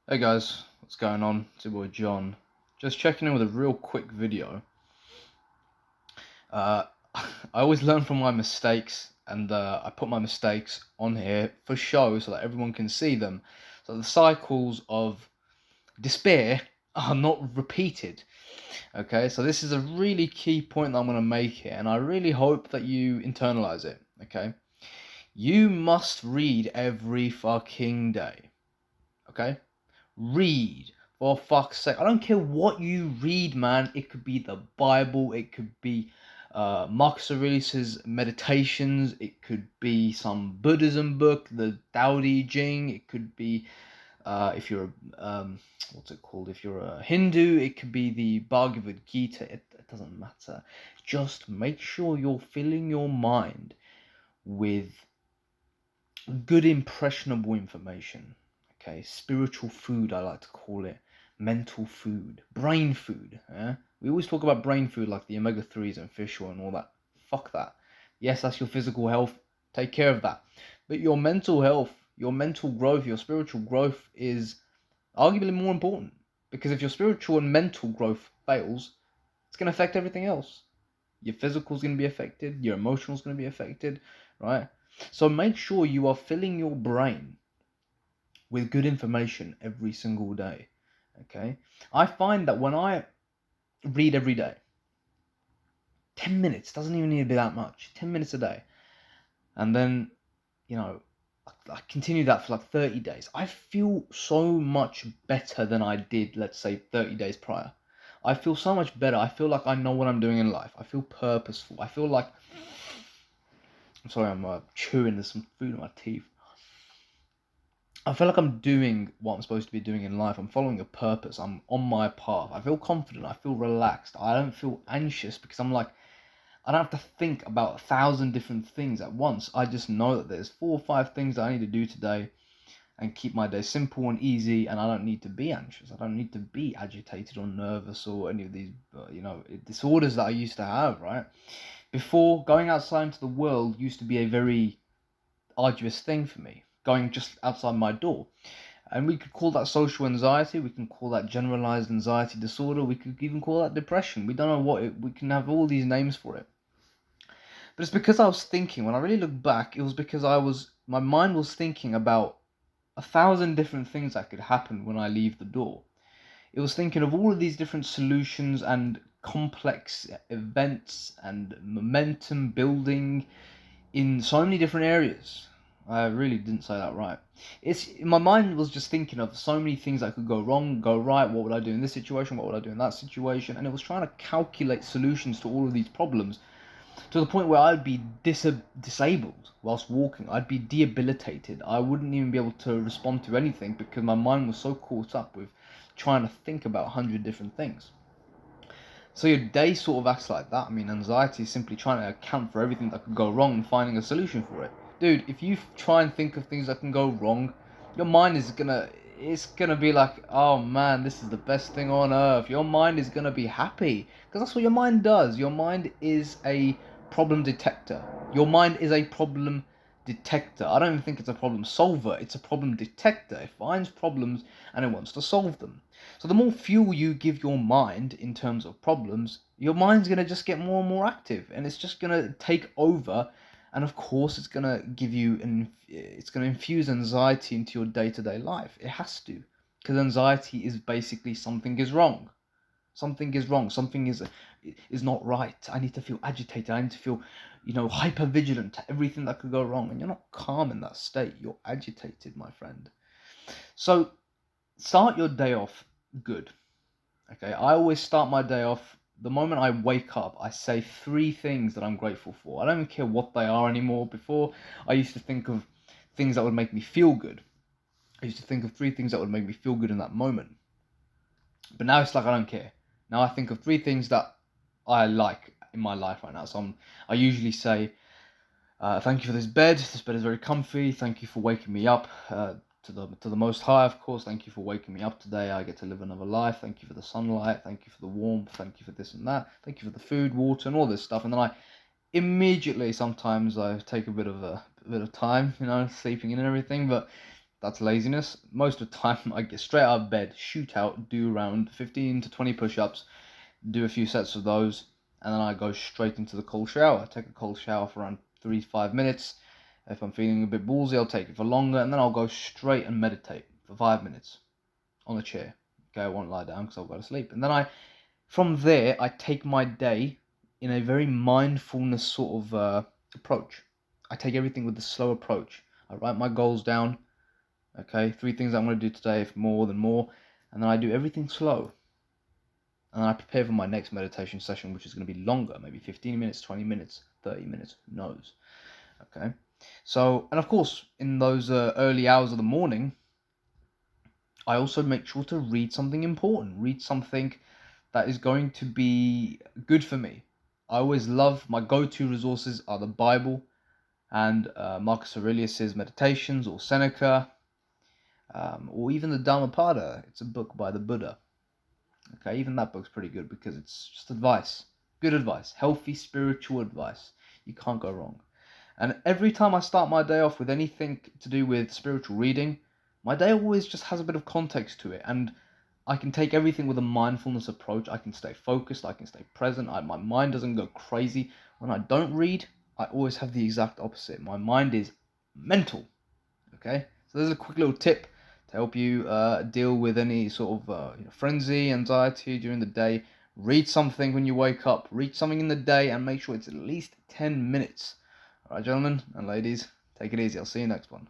Hey guys, what's going on? It's your boy John. Just checking in with a real quick video. Uh, I always learn from my mistakes, and I put my mistakes on here for show so that everyone can see them. So the cycles of despair are not repeated. Okay, so this is a really key point that I'm going to make here, and I really hope that you internalize it. Okay, you must read every fucking day. Okay. Read, for fuck's sake. I don't care what you read, man. It could be the Bible, it could be Marcus Aurelius's Meditations, it could be some Buddhism book, the Tao Te Ching, it could be if you're what's it called? If you're a Hindu, it could be the Bhagavad Gita. It doesn't matter. Just make sure you're filling your mind with good impressionable information. Okay, spiritual food, I like to call it, mental food, brain food. We always talk about brain food like the omega-3s and fish oil and all that. Fuck that. Yes, that's your physical health, take care of that, but your mental health, your mental growth, your spiritual growth is arguably more important, because if your spiritual and mental growth fails, it's going to affect everything else. Your physical is going to be affected, your emotional is going to be affected, right? So make sure you are filling your brain with good information every single day. Okay? I find that when I read every day, 10 minutes, doesn't even need to be that much, 10 minutes a day, and then, I continue that for like 30 days, I feel so much better than I did, let's say, 30 days prior. I feel so much better. I feel like I know what I'm doing in life. I feel purposeful. I feel like, I'm sorry, I'm chewing, there's some food in my teeth. I feel like I'm doing what I'm supposed to be doing in life. I'm following a purpose. I'm on my path. I feel confident. I feel relaxed. I don't feel anxious because I'm like, I don't have to think about 1,000 different things at once. I just know that there's 4 or 5 things that I need to do today and keep my day simple and easy, and I don't need to be anxious. I don't need to be agitated or nervous or any of these, disorders that I used to have, right? Before, going outside into the world used to be a very arduous thing for me, going just outside my door. And we could call that social anxiety, we can call that generalized anxiety disorder, we could even call that depression. We don't know we can have all these names for it. But it's because I was thinking, when I really look back, it was because my mind was thinking about 1,000 different things that could happen when I leave the door. It was thinking of all of these different solutions and complex events and momentum building in so many different areas. I really didn't say that right. My mind was just thinking of so many things that could go wrong, go right. What would I do in this situation? What would I do in that situation? And it was trying to calculate solutions to all of these problems, to the point where I'd be disabled whilst walking. I'd be debilitated. I wouldn't even be able to respond to anything because my mind was so caught up with trying to think about 100 different things. So your day sort of acts like that. I mean, anxiety is simply trying to account for everything that could go wrong and finding a solution for it. Dude, if you try and think of things that can go wrong, your mind it's gonna be like, oh man, this is the best thing on earth. Your mind is gonna be happy because that's what your mind does. Your mind is a problem detector. Your mind is a problem detector. I don't even think it's a problem solver. It's a problem detector. It finds problems and it wants to solve them. So the more fuel you give your mind in terms of problems, your mind's going to just get more and more active, and it's just going to take over. And of course, it's going to it's going to infuse anxiety into your day-to-day life. It has to, because anxiety is basically something is wrong. Something is wrong. Something is not right. I need to feel agitated. I need to feel, hyper vigilant to everything that could go wrong. And you're not calm in that state. You're agitated, my friend. So start your day off good. Okay, I always start my day off, the moment I wake up, I say 3 things that I'm grateful for. I don't even care what they are anymore. Before, I used to think of things that would make me feel good. I used to think of 3 things that would make me feel good in that moment. But now it's like I don't care. Now I think of 3 things that I like in my life right now. So I usually say, thank you for this bed. This bed is very comfy. Thank you for waking me up. To the Most High, of course. Thank you for waking me up today. I get to live another life. Thank you for the sunlight. Thank you for the warmth. Thank you for this and that. Thank you for the food, water, and all this stuff. And then I immediately, sometimes I take a bit of time, sleeping in and everything. But That's laziness. Most of the time, I get straight out of bed, shoot out, do around 15 to 20 push-ups, do a few sets of those, and then I go straight into the cold shower. I take a cold shower for around 3 to 5 minutes. If I'm feeling a bit ballsy, I'll take it for longer, and then I'll go straight and meditate for 5 minutes on the chair. Okay, I won't lie down because I'll go to sleep. And then from there, I take my day in a very mindfulness sort of approach. I take everything with a slow approach. I write my goals down. Okay, 3 things I'm going to do today, if more than more, and then I do everything slow. And I prepare for my next meditation session, which is going to be longer, maybe 15 minutes, 20 minutes, 30 minutes, who knows. Okay, so, and of course, in those early hours of the morning, I also make sure to read something important, read something that is going to be good for me. I always love, my go-to resources are the Bible and Marcus Aurelius's Meditations, or Seneca, or even the Dhammapada. It's a book by the Buddha. Okay, even that book's pretty good because it's just advice. Good advice. Healthy spiritual advice. You can't go wrong. And every time I start my day off with anything to do with spiritual reading, my day always just has a bit of context to it. And I can take everything with a mindfulness approach. I can stay focused. I can stay present. My mind doesn't go crazy. When I don't read, I always have the exact opposite. My mind is mental. Okay? So there's a quick little tip to help you deal with any sort of frenzy, anxiety during the day. Read something when you wake up. Read something in the day and make sure it's at least 10 minutes. Alright, gentlemen and ladies, take it easy. I'll see you next one.